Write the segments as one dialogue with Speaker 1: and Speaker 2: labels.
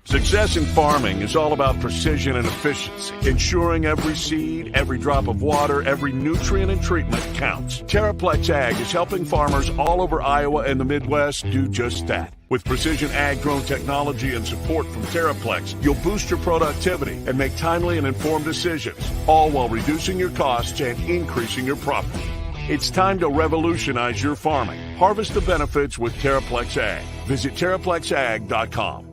Speaker 1: Success in farming is all about precision and efficiency, ensuring every seed, every drop of water, every nutrient and treatment counts. Terplex Ag is helping farmers all over Iowa and the Midwest do just that. With precision ag drone technology and support from Terplex, you'll boost your productivity and make timely and informed decisions, all while reducing your costs and increasing your profit. It's time to revolutionize your farming. Harvest the benefits with Terplex Ag. Visit terplexag.com.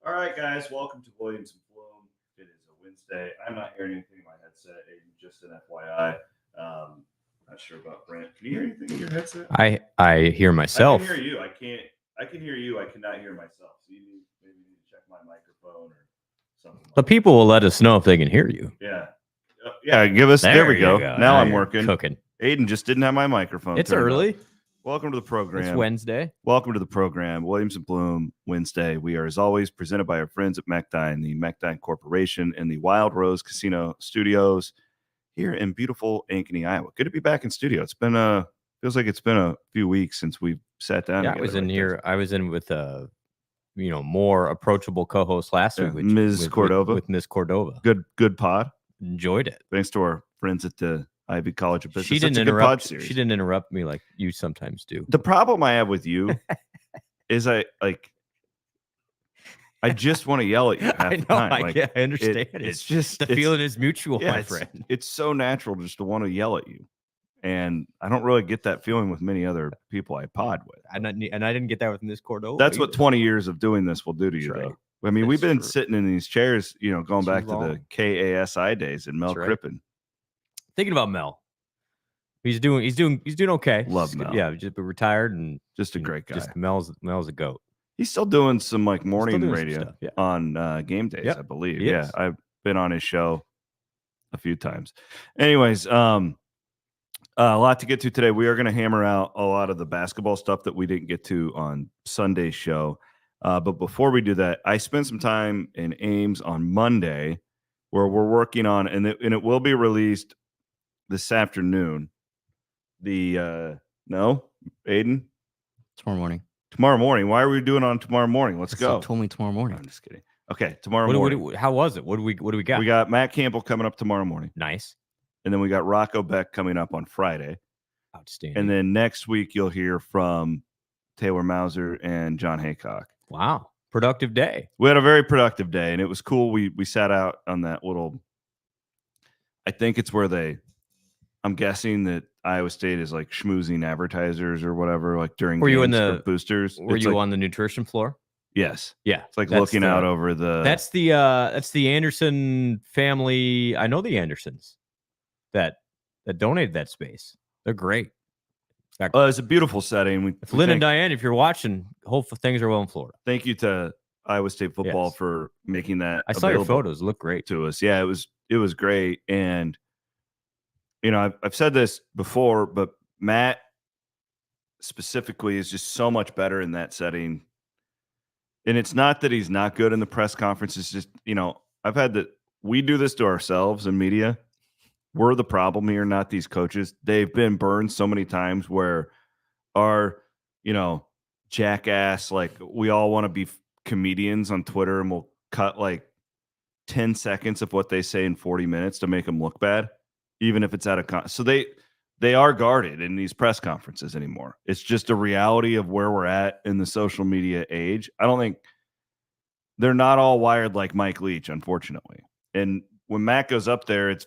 Speaker 2: All right, guys, welcome to Williams and Blum. It is a Wednesday. I'm not hearing anything in my headset. Just an FYI. Not sure about Brent. Can you hear anything in your headset?
Speaker 3: I hear myself.
Speaker 2: I can hear you. I can hear you. I cannot hear myself. So you maybe need to check my microphone or something.
Speaker 3: The people will let us know if they can hear you.
Speaker 2: Yeah. Yeah, give us. There we go. Now
Speaker 3: now
Speaker 2: I'm working.
Speaker 3: Cooking.
Speaker 2: Aiden just didn't have my microphone.
Speaker 3: It's early.
Speaker 2: Welcome to the program.
Speaker 3: It's Wednesday.
Speaker 2: Welcome to the program, Williams and Blum Wednesday. We are, as always, presented by our friends at Mechdyne, the Mechdyne Corporation, and the Wild Rose Casino Studios here in beautiful Ankeny, Iowa. Good to be back in studio. It's been feels like it's been a few weeks since we sat down.
Speaker 3: Yeah, I was in here. I was in with more approachable co-host last week, with
Speaker 2: Ms. Cordova.
Speaker 3: With Ms. Cordova.
Speaker 2: Good pod.
Speaker 3: Enjoyed it.
Speaker 2: Thanks to our friends at the Ivy College of Business.
Speaker 3: She didn't interrupt. She didn't interrupt me like you sometimes do.
Speaker 2: The problem I have with you is I just want to yell at you half
Speaker 3: I know.
Speaker 2: the time.
Speaker 3: I understand.
Speaker 2: It's just
Speaker 3: the feeling is mutual,
Speaker 2: yeah,
Speaker 3: my friend.
Speaker 2: It's so natural just to want to yell at you, and I don't really get that feeling with many other people I pod with.
Speaker 3: And I didn't get that with Ms. Cordova.
Speaker 2: That's
Speaker 3: either.
Speaker 2: what 20 years of doing this will do to you,
Speaker 3: That's right.
Speaker 2: though. I mean, we've
Speaker 3: That's
Speaker 2: been
Speaker 3: true.
Speaker 2: sitting in these chairs, going back to
Speaker 3: long.
Speaker 2: the KASI days and Mel
Speaker 3: That's right.
Speaker 2: Crippen.
Speaker 3: Thinking about Mel. He's doing okay.
Speaker 2: Love Mel.
Speaker 3: Yeah, just retired and
Speaker 2: Just a great guy.
Speaker 3: Just Mel's a goat.
Speaker 2: He's still doing some morning
Speaker 3: doing some
Speaker 2: radio
Speaker 3: stuff, yeah.
Speaker 2: on game days,
Speaker 3: Yep,
Speaker 2: I believe.
Speaker 3: he
Speaker 2: Yeah,
Speaker 3: is.
Speaker 2: I've been on his show a few times. Anyways, a lot to get to today. We are going to hammer out a lot of the basketball stuff that we didn't get to on Sunday's show. But before we do that, I spent some time in Ames on Monday where we're working on, and it will be released this afternoon. No, Aiden? Tomorrow morning. Why are we doing on tomorrow morning? Let's go.
Speaker 4: You told me tomorrow morning.
Speaker 2: I'm just kidding. Okay, tomorrow morning.
Speaker 3: How was it? What do we got?
Speaker 2: We got Matt Campbell coming up tomorrow morning.
Speaker 3: Nice.
Speaker 2: And then we got Rocco Beck coming up on Friday.
Speaker 3: Outstanding.
Speaker 2: And then next week you'll hear from Taylor Mauser and John Haycock.
Speaker 3: Wow. Productive day.
Speaker 2: We had a very productive day, and it was cool. We sat out on that little, I think it's where I'm guessing that Iowa State is like schmoozing advertisers or whatever, like during
Speaker 3: Were you in
Speaker 2: games for
Speaker 3: the
Speaker 2: boosters.
Speaker 3: Were
Speaker 2: It's
Speaker 3: you
Speaker 2: like,
Speaker 3: on the nutrition floor?
Speaker 2: Yes.
Speaker 3: Yeah.
Speaker 2: It's like looking out over the.
Speaker 3: That's the Anderson family. I know the Andersons that donated that space. They're great.
Speaker 2: It's a beautiful setting.
Speaker 3: If Lynn and Diane, if you're watching, hopefully things are well in Florida.
Speaker 2: Thank you to Iowa State football for making that.
Speaker 3: I saw your photos. Look great
Speaker 2: to us. Yeah, it was great. And I've said this before, but Matt specifically is just so much better in that setting. And it's not that he's not good in the press conference. It's just, I've had that. We do this to ourselves in media. We're the problem here, not these coaches. They've been burned so many times where our, jackass, we all want to be comedians on Twitter, and we'll cut 10 seconds of what they say in 40 minutes to make them look bad, even if it's out of context. So they are guarded in these press conferences anymore. It's just a reality of where we're at in the social media age. I don't think they're not all wired like Mike Leach, unfortunately. And when Matt goes up there, it's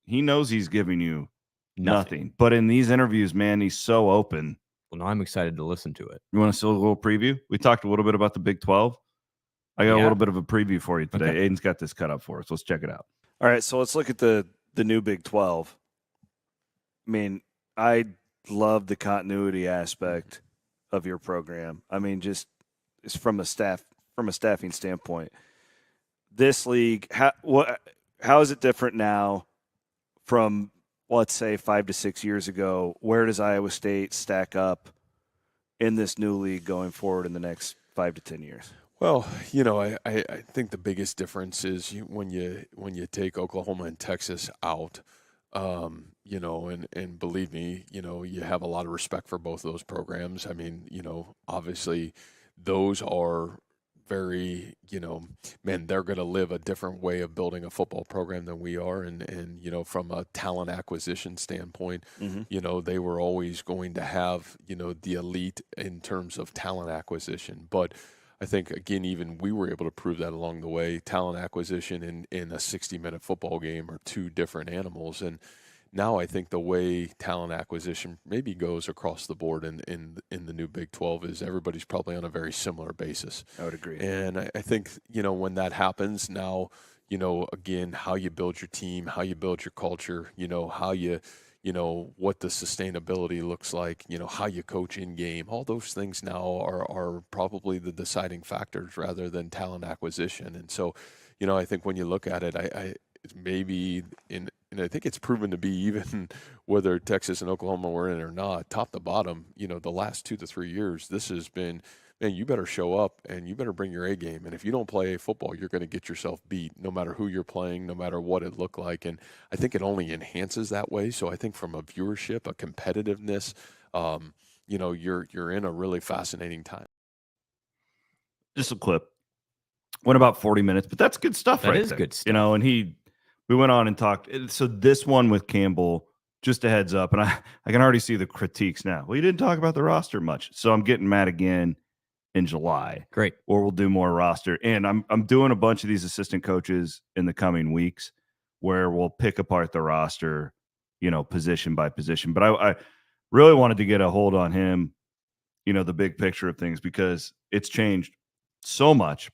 Speaker 2: he knows he's giving you nothing. But in these interviews, man, he's so open.
Speaker 3: Well, now I'm excited to listen to it.
Speaker 2: You want to see a little preview? We talked a little bit about the Big 12. I got a little bit of a preview for you today. Okay. Aiden's got this cut up for us. Let's check it out.
Speaker 5: All right, so let's look at the new Big 12. I mean, I love the continuity aspect of your program. I mean, just it's from a staffing standpoint. This league, how is it different now from, let's say, 5 to 6 years ago? Where does Iowa State stack up in this new league going forward in the next 5 to 10 years?
Speaker 4: Well, I think the biggest difference is when you take Oklahoma and Texas out, and believe me, you have a lot of respect for both of those programs. I mean, obviously those are very, man, they're going to live a different way of building a football program than we are. And from a talent acquisition standpoint, they were always going to have, the elite in terms of talent acquisition. But I think, again, even we were able to prove that along the way. Talent acquisition in a 60-minute football game are two different animals. And now I think the way talent acquisition maybe goes across the board in the new Big 12 is everybody's probably on a very similar basis.
Speaker 5: I would agree.
Speaker 4: And I think, when that happens now, again, how you build your team, how you build your culture, how you, what the sustainability looks like, how you coach in game, all those things now are probably the deciding factors rather than talent acquisition. And so, I think when you look at it, it's maybe and I think it's proven to be, even whether Texas and Oklahoma were in it or not, top to bottom, the last 2 to 3 years, this has been, man, you better show up and you better bring your A game. And if you don't play football, you're going to get yourself beat no matter who you're playing, no matter what it looked like. And I think it only enhances that way. So I think from a viewership, a competitiveness, you're in a really fascinating time.
Speaker 2: Just a clip. Went about 40 minutes, but that's good stuff.
Speaker 3: That
Speaker 2: right
Speaker 3: is
Speaker 2: there.
Speaker 3: good stuff.
Speaker 2: And we went on and talked. So this one with Campbell, just a heads up, and I can already see the critiques now. Well, you didn't talk about the roster much. So I'm getting mad again in July.
Speaker 3: Great.
Speaker 2: Or we'll do more roster. And I'm doing a bunch of these assistant coaches in the coming weeks where we'll pick apart the roster, position by position. But I really wanted to get a hold on him, the big picture of things, because it's changed so much.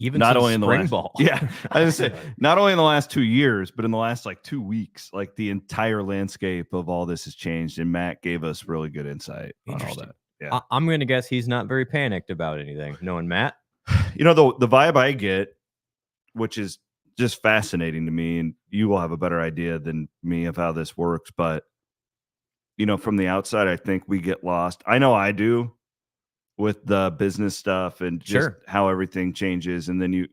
Speaker 3: Even
Speaker 2: not
Speaker 3: since
Speaker 2: only in the
Speaker 3: spring
Speaker 2: last,
Speaker 3: ball.
Speaker 2: Yeah, I was gonna say, not only in the last 2 years, but in the last 2 weeks, the entire landscape of all this has changed. And Matt gave us really good insight on all that. Yeah,
Speaker 3: I'm going to guess he's not very panicked about anything. Knowing Matt,
Speaker 2: the vibe I get, which is just fascinating to me, and you will have a better idea than me of how this works. But from the outside, I think we get lost. I know I do, with the business stuff and just how everything changes. And then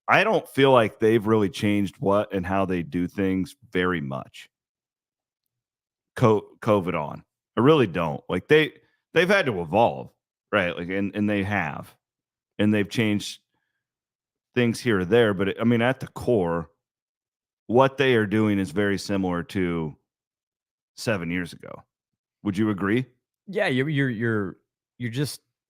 Speaker 2: I don't feel like they've really changed what and how they do things very much. COVID on. I really don't. They've had to evolve, right? And they have. And they've changed things here or there. But at the core, what they are doing is very similar to 7 years ago. Would you agree?
Speaker 3: Yeah,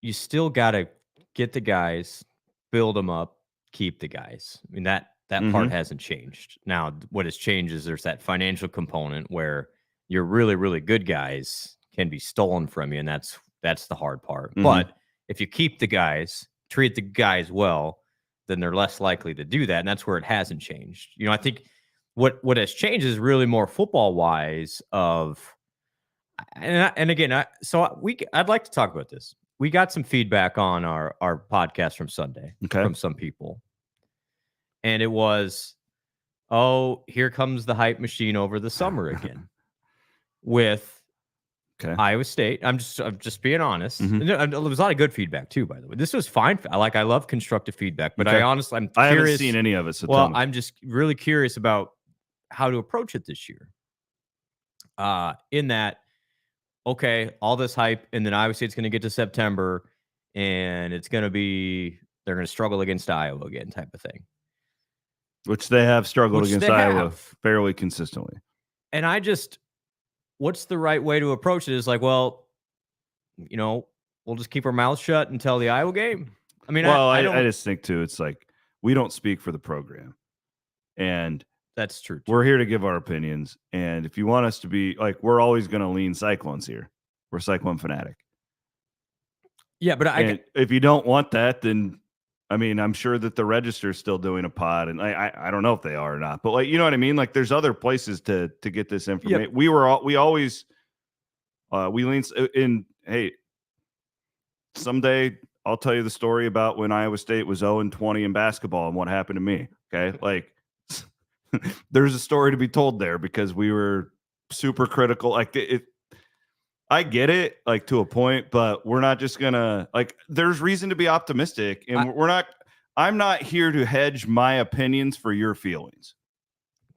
Speaker 3: you still got to get the guys, build them up, keep the guys. That part hasn't changed. Now, what has changed is there's that financial component where your really, really good guys can be stolen from you, and that's the hard part. But if you keep the guys, treat the guys well, then they're less likely to do that, and that's where it hasn't changed. I think what has changed is really more football-wise and again, I'd like to talk about this. We got some feedback on our podcast from Sunday from some people. And it was, here comes the hype machine over the summer again with Iowa State. I'm just being honest. There was a lot of good feedback too, by the way. This was fine. I love constructive feedback, but I honestly,
Speaker 2: I haven't seen any of it. So
Speaker 3: I'm just really curious about how to approach it this year. In that, all this hype, and then Iowa State's going to get to September, and they're going to struggle against Iowa again, type of thing.
Speaker 2: Which they have struggled against Iowa fairly consistently. And
Speaker 3: what's the right way to approach it? Is we'll just keep our mouths shut until the Iowa game.
Speaker 2: I just think too, it's we don't speak for the program, and
Speaker 3: that's true.
Speaker 2: We're here to give our opinions. And if you want us to be we're always going to lean Cyclones here. We're Cyclone fanatic.
Speaker 3: Yeah, but
Speaker 2: if you don't want that, then I'm sure that the Register is still doing a pod, and I don't know if they are or not, but you know what I mean? There's other places to get this information. Yep. We always lean in. Hey, someday I'll tell you the story about when Iowa State was 0-20 in basketball and what happened to me. Okay. There's a story to be told there because we were super critical. I get it, to a point, but we're not just gonna there's reason to be optimistic, and I'm not here to hedge my opinions for your feelings.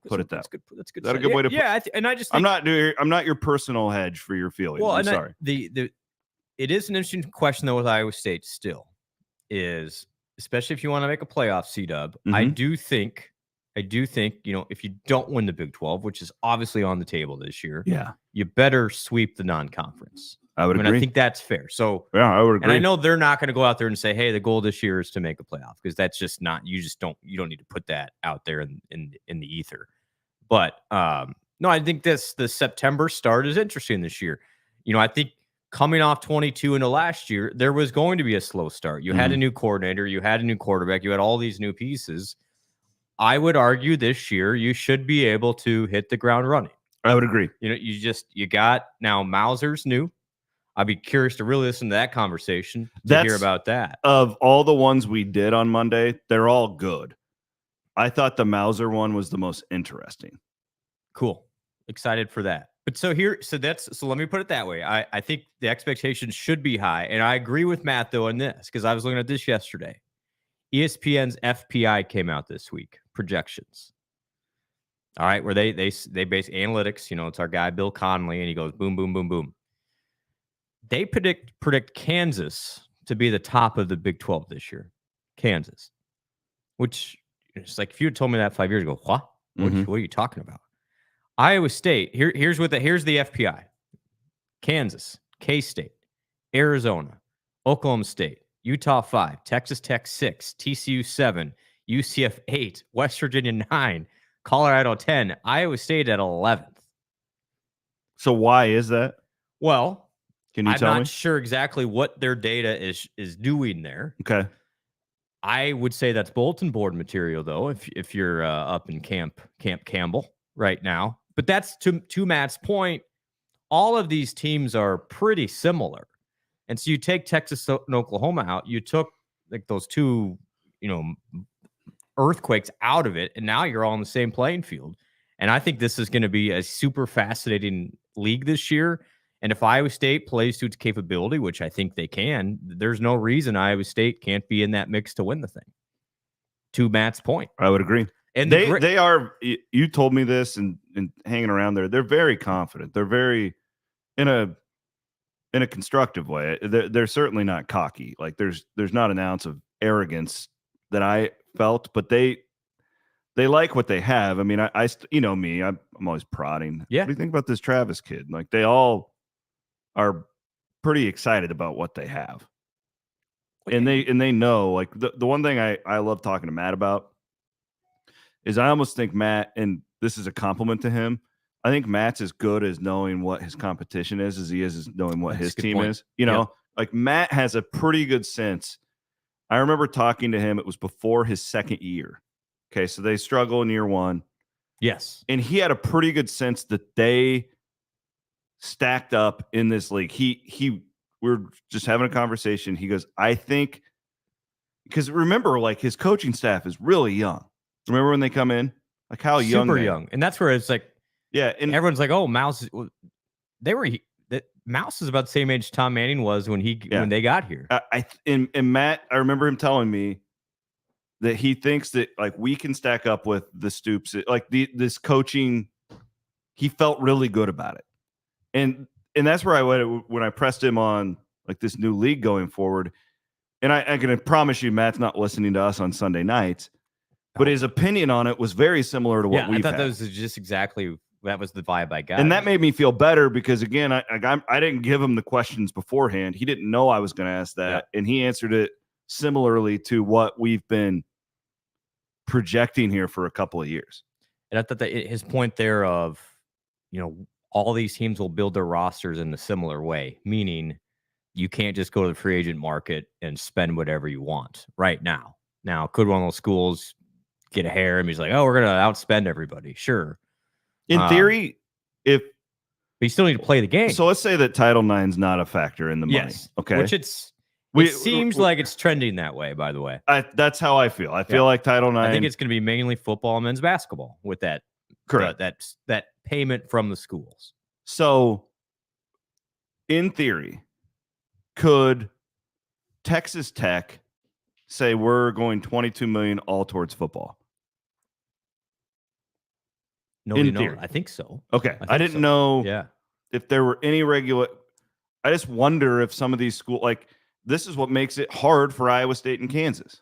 Speaker 2: Put it that way.
Speaker 3: That's good.
Speaker 2: Is that a good way to put
Speaker 3: it? And I just think,
Speaker 2: I'm not your personal hedge for your feelings.
Speaker 3: Well,
Speaker 2: I'm sorry.
Speaker 3: It is an interesting question though with Iowa State still is especially if you want to make a playoff C-dub, I
Speaker 2: Mhm.
Speaker 3: do think, if you don't win the Big 12, which is obviously on the table this year,
Speaker 2: Yeah,
Speaker 3: you better sweep the non-conference.
Speaker 2: I would
Speaker 3: I mean,
Speaker 2: agree.
Speaker 3: I think that's fair. So,
Speaker 2: Yeah, I would
Speaker 3: and I
Speaker 2: agree.
Speaker 3: know they're not going to go out there and say, "Hey, the goal this year is to make a playoff," because that's just not. You don't need to put that out there in the ether. But no, I think the September start is interesting this year. I think coming off 22 into last year, there was going to be a slow start. You had a new coordinator, you had a new quarterback, you had all these new pieces. I would argue this year you should be able to hit the ground running.
Speaker 2: I would agree.
Speaker 3: You got now Mauser's new. I'd be curious to really listen to that conversation to hear
Speaker 2: That's
Speaker 3: about that.
Speaker 2: Of all the ones we did on Monday, they're all good. I thought the Mauser one was the most interesting.
Speaker 3: Cool. Excited for that. But so let me put it that way. I think the expectations should be high. And I agree with Matt, though, on this, because I was looking at this yesterday. ESPN's FPI came out this week, projections. All right, where they base analytics. It's our guy, Bill Conley, and he goes boom, boom, boom, boom. They predict Kansas to be the top of the Big 12 this year. Kansas. Which, it's like, if you had told me that 5 years ago, what? What are you talking about? Iowa State, here's the FPI. Kansas, K-State, Arizona, Oklahoma State, Utah 5, Texas Tech 6, TCU 7, UCF 8, West Virginia 9, Colorado 10, Iowa State at 11th.
Speaker 2: So why is that?
Speaker 3: Well,
Speaker 2: Can you tell me?
Speaker 3: I'm not sure exactly what their data is doing there.
Speaker 2: Okay.
Speaker 3: I would say that's bulletin board material, though, if you're up in Camp Campbell right now. But that's to Matt's point. All of these teams are pretty similar, and so you take Texas and Oklahoma out. You took like those two, earthquakes out of it, and now you're all on the same playing field. And I think this is going to be a super fascinating league this year. And if Iowa State plays to its capability, which I think they can, there's no reason Iowa State can't be in that mix to win the thing. To Matt's point,
Speaker 2: I would agree. And they are. You told me this, and hanging around there, they're very confident. They're very in a constructive way. They're certainly not cocky. Like there's not an ounce of arrogance that I felt, but they like what they have. I mean, I me, I'm always prodding.
Speaker 3: Yeah.
Speaker 2: What do you think about this Travis kid? Like they all are pretty excited about what they have. And they know, like the one thing I love talking to Matt about is I almost think Matt, and this is a compliment to him, I think Matt's as good as knowing what his competition is as he is as knowing what his team is. Like Matt has a pretty good sense. I remember talking to him, it was before his second year. Okay, so they struggle in year one.
Speaker 3: Yes.
Speaker 2: And he had a pretty good sense that they stacked up in this league. We were just having a conversation. He goes, I think, because remember, like his coaching staff is really young. Remember when they come in? Like how young?
Speaker 3: Super young. And that's where it's like,
Speaker 2: yeah. And
Speaker 3: everyone's like, oh, Mouse. Mouse is about the same age Tom Manning was when they got here.
Speaker 2: And Matt, I remember him telling me that he thinks that like we can stack up with the Stoops, like this coaching. He felt really good about it. And that's where I went when I pressed him on like this new league going forward. And I can promise you, Matt's not listening to us on Sunday nights, but his opinion on it was very similar to what we thought.
Speaker 3: That was just exactly, that was the vibe I got.
Speaker 2: And that made me feel better because, again, I didn't give him the questions beforehand. He didn't know I was going to ask that. Yeah. And he answered it similarly to what we've been projecting here for a couple of years.
Speaker 3: And I thought that his point there of, all these teams will build their rosters in a similar way, meaning you can't just go to the free agent market and spend whatever you want right now. Now, could one of those schools get a hair and he's like, oh, we're going to outspend everybody? Sure.
Speaker 2: In theory, but
Speaker 3: you still need to play the game.
Speaker 2: So let's say that Title IX is not a factor in the money.
Speaker 3: Yes.
Speaker 2: Okay.
Speaker 3: Which it seems like it's trending that way, by the way.
Speaker 2: That's how I feel. I feel like Title IX.
Speaker 3: I think it's going to be mainly football and men's basketball with that.
Speaker 2: Correct.
Speaker 3: That payment from the schools.
Speaker 2: So, in theory, could Texas Tech say we're going $22 million all towards football?
Speaker 3: Nobody knows. I think so.
Speaker 2: Okay. I didn't know if there were any I just wonder if some of these schools, like, this is what makes it hard for Iowa State and Kansas.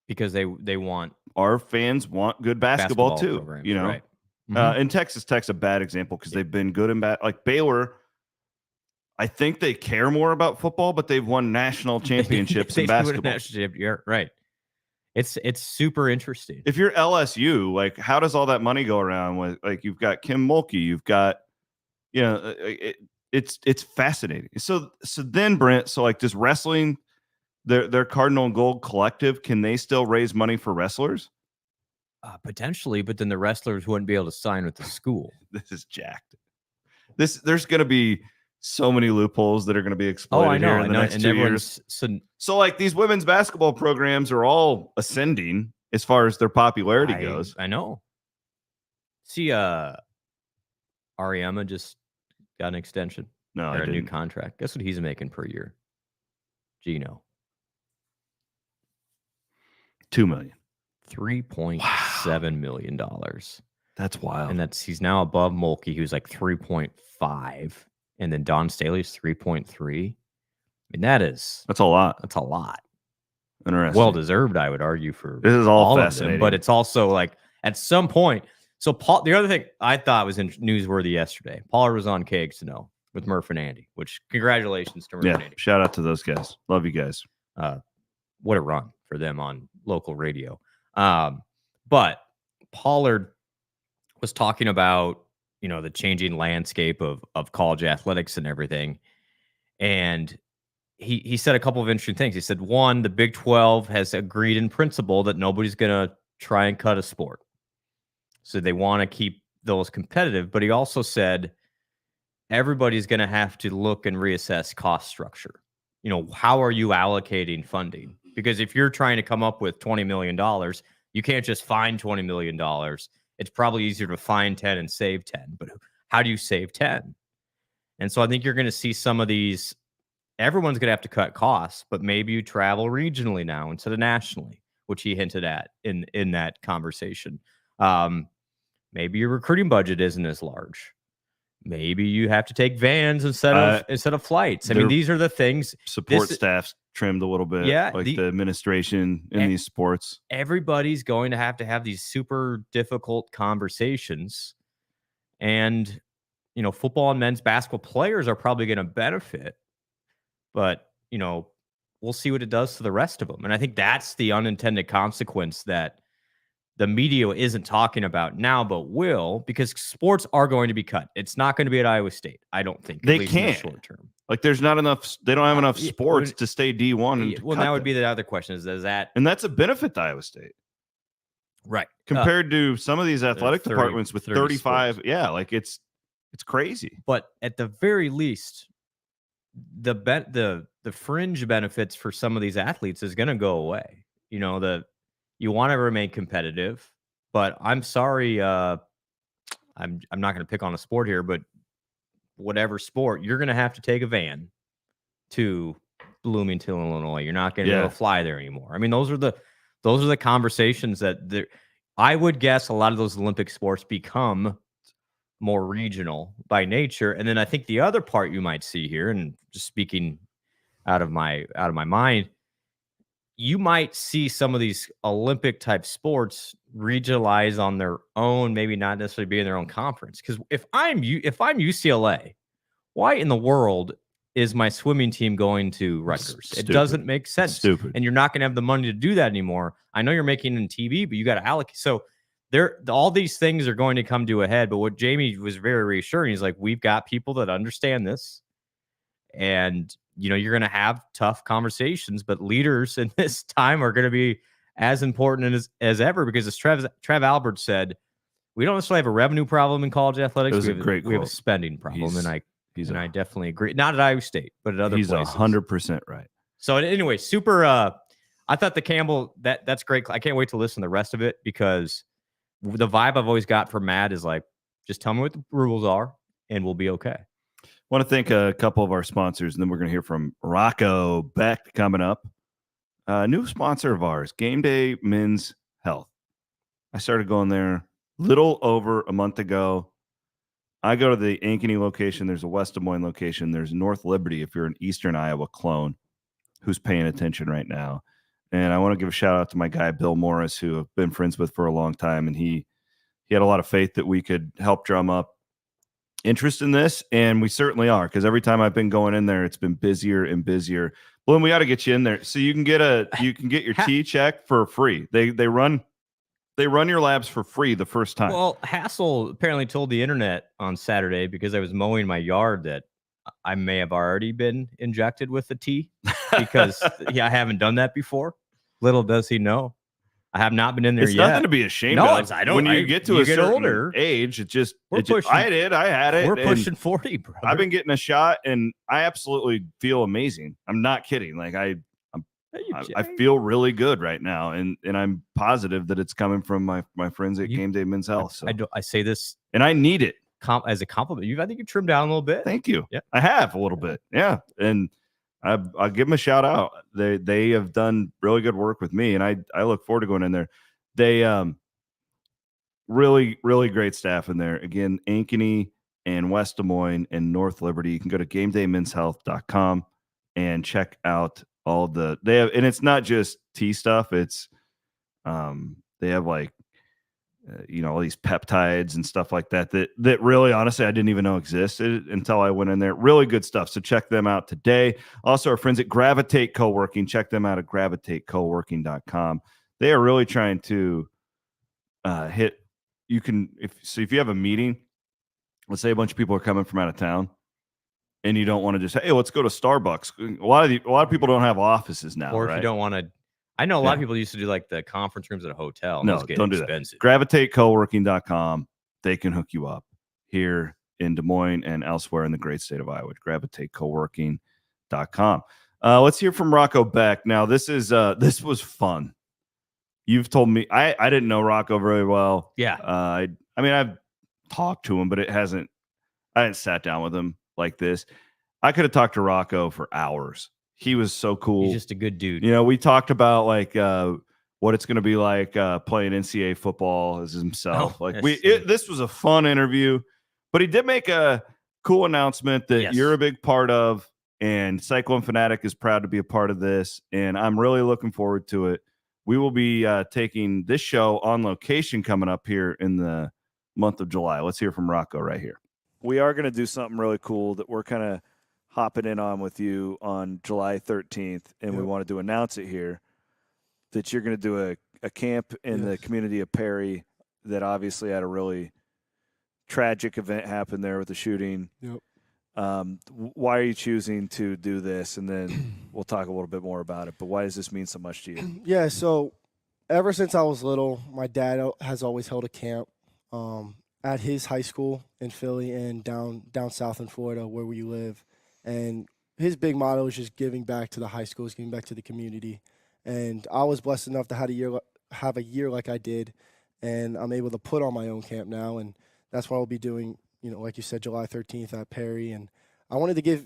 Speaker 3: because they want
Speaker 2: our fans want good basketball too.
Speaker 3: programs,
Speaker 2: You know,
Speaker 3: right?
Speaker 2: and Texas Tech's a bad example because they've been good and bad. Like Baylor, I think they care more about football, but they've won national championships in basketball.
Speaker 3: You're right. It's super interesting.
Speaker 2: If you're LSU, like, how does all that money go around? With like, you've got Kim Mulkey, you've got, you know, it's fascinating. So then Brent, so like, does wrestling, their Cardinal and Gold collective, can they still raise money for wrestlers?
Speaker 3: Potentially, but then the wrestlers wouldn't be able to sign with the school.
Speaker 2: This is jacked. There's going to be so many loopholes that are going to be exploited here in the next 2 years. So like, these women's basketball programs are all ascending as far as their popularity goes.
Speaker 3: I know. See, Ariema just got an extension.
Speaker 2: No,
Speaker 3: or a new contract. Guess what he's making per year? Gino.
Speaker 2: $2 million.
Speaker 3: $3.7 million.
Speaker 2: That's wild.
Speaker 3: And he's now above Mulkey, who's like 3.5. And then Don Staley's 3.3. I mean, that's
Speaker 2: a lot.
Speaker 3: That's a lot.
Speaker 2: Interesting.
Speaker 3: Well deserved, I would argue, for
Speaker 2: this is all
Speaker 3: fascinating. Of them, but it's also like at some point. So Paul, the other thing I thought was newsworthy yesterday, Pollard was on Kegs to Know with Murph and Andy, which congratulations to Murph and Andy.
Speaker 2: Shout out to those guys. Love you guys.
Speaker 3: What a run for them on local radio. But Pollard was talking about, you know, the changing landscape of college athletics and everything. And he said a couple of interesting things. He said, one, the Big 12 has agreed in principle that nobody's going to try and cut a sport. So they want to keep those competitive. But he also said everybody's going to have to look and reassess cost structure. You know, how are you allocating funding? Because if you're trying to come up with $20 million, you can't just find $20 million. It's probably easier to find 10 and save 10. But how do you save 10? And so I think you're going to see some of these. Everyone's going to have to cut costs, but maybe you travel regionally now instead of nationally, which he hinted at in that conversation. Maybe your recruiting budget isn't as large. Maybe you have to take vans instead of flights. I mean, these are the things.
Speaker 2: Support staff's trimmed a little bit.
Speaker 3: Yeah,
Speaker 2: like the administration in these sports.
Speaker 3: Everybody's going to have these super difficult conversations. And, you know, football and men's basketball players are probably going to benefit. But, you know, we'll see what it does to the rest of them. And I think that's the unintended consequence that the media isn't talking about now, but will, because sports are going to be cut. It's not going to be at Iowa State, I don't think.
Speaker 2: They can't.
Speaker 3: Short term.
Speaker 2: Like, there's not enough. They don't have enough sports to stay D1.
Speaker 3: Well, that would be the other question is that.
Speaker 2: And that's a benefit to Iowa State.
Speaker 3: Right.
Speaker 2: Compared to some of these athletic departments with 35.
Speaker 3: Sports.
Speaker 2: Yeah, like it's crazy.
Speaker 3: But at the very least, the fringe benefits for some of these athletes is going to go away. You know, you want to remain competitive, but I'm sorry, I'm not going to pick on a sport here, but whatever sport, you're going to have to take a van to Bloomington, Illinois. You're not going to be able to fly there anymore. I mean, those are the conversations that I would guess a lot of those Olympic sports become more regional by nature. And then I think the other part you might see here, and just speaking out of my mind, you might see some of these Olympic type sports regionalize on their own, maybe not necessarily be in their own conference. Because if I'm UCLA, why in the world is my swimming team going to Rutgers? It doesn't make sense.
Speaker 2: It's stupid.
Speaker 3: And you're not going to have the money to do that anymore. I know you're making it in TV, but you got to allocate. So all these things are going to come to a head. But what Jamie was very reassuring is like, we've got people that understand this, and you know, you're going to have tough conversations, but leaders in this time are going to be as important as ever, because as Trev Albert said, we don't necessarily have a revenue problem in college athletics. We have a spending problem. I definitely agree. Not at Iowa State, but at other places.
Speaker 2: He's 100% right.
Speaker 3: So anyway, super, I thought the Campbell, that's great. I can't wait to listen to the rest of it, because the vibe I've always got from Matt is like, just tell me what the rules are and we'll be okay.
Speaker 2: Want to thank a couple of our sponsors, and then we're going to hear from Rocco Beck coming up. New sponsor of ours, Game Day Men's Health. I started going there little over a month ago. I go to the Ankeny location. There's a West Des Moines location. There's North Liberty if you're an Eastern Iowa clone who's paying attention right now. And I want to give a shout out to my guy, Bill Morris, who I've been friends with for a long time. And he had a lot of faith that we could help drum up interest in this. And we certainly are, because every time I've been going in there, it's been busier and busier. Blum, we ought to get you in there. So you can get your T check for free. They run your labs for free the first time.
Speaker 3: Well, Hassel apparently told the internet on Saturday, because I was mowing my yard, that I may have already been injected with the T, because I haven't done that before. Little does he know, I have not been in there
Speaker 2: it's
Speaker 3: yet.
Speaker 2: Nothing to be ashamed
Speaker 3: no,
Speaker 2: of.
Speaker 3: I don't.
Speaker 2: When you get to a certain
Speaker 3: older
Speaker 2: age, I had it.
Speaker 3: We're pushing 40, bro.
Speaker 2: I've been getting a shot, and I absolutely feel amazing. I'm not kidding. Like I feel really good right now, and I'm positive that it's coming from my friends at Game Day Men's Health. So
Speaker 3: I say this,
Speaker 2: and I need it
Speaker 3: as a compliment. I think you trimmed down a little bit.
Speaker 2: Thank you.
Speaker 3: Yeah,
Speaker 2: I have a little bit. Yeah, and I'll give them a shout out. They have done really good work with me, and I look forward to going in there. They really, really great staff in there. Again, Ankeny and West Des Moines and North Liberty. You can go to GameDayMen'sHealth.com and check out all they have, and it's not just tea stuff. It's they have like all these peptides and stuff like that really, honestly, I didn't even know existed until I went in there. Really good stuff. So check them out today. Also, our friends at Gravitate Co-working, check them out at gravitatecoworking.com. They are really trying to hit. You can if you have a meeting, let's say a bunch of people are coming from out of town, and you don't want to just say, hey, let's go to Starbucks. A lot of people don't have offices now,
Speaker 3: or if
Speaker 2: right?
Speaker 3: you don't want to. I know a lot of people used to do like the conference rooms at a hotel.
Speaker 2: No, don't do that. GravitateCoworking.com. They can hook you up here in Des Moines and elsewhere in the great state of Iowa. GravitateCoworking.com. Let's hear from Rocco Beck. Now, this was fun. You've told me I didn't know Rocco very well.
Speaker 3: Yeah.
Speaker 2: I mean, I've talked to him, but I hadn't sat down with him like this. I could have talked to Rocco for hours. He was so cool.
Speaker 3: He's just a good dude.
Speaker 2: We talked about like what it's going to be like playing NCAA football as himself. This was a fun interview, but he did make a cool announcement that you're a big part of, and Cyclone Fanatic is proud to be a part of this, and I'm really looking forward to it. We will be taking this show on location coming up here in the month of July. Let's hear from Rocco right here.
Speaker 5: We are going to do something really cool that we're kind of hopping in on with you on July 13th, and we wanted to announce it here that you're going to do a camp in the community of Perry that obviously had a really tragic event happen there with the shooting.
Speaker 6: Yep.
Speaker 5: Why are you choosing to do this? And then we'll talk a little bit more about it, but why does this mean so much to you?
Speaker 6: Yeah, so ever since I was little, my dad has always held a camp at his high school in Philly and down south in Florida where we live. And his big motto is just giving back to the high schools, giving back to the community. And I was blessed enough to have a year like I did, and I'm able to put on my own camp now. And that's what I'll be doing, like you said, July 13th at Perry. And I wanted to give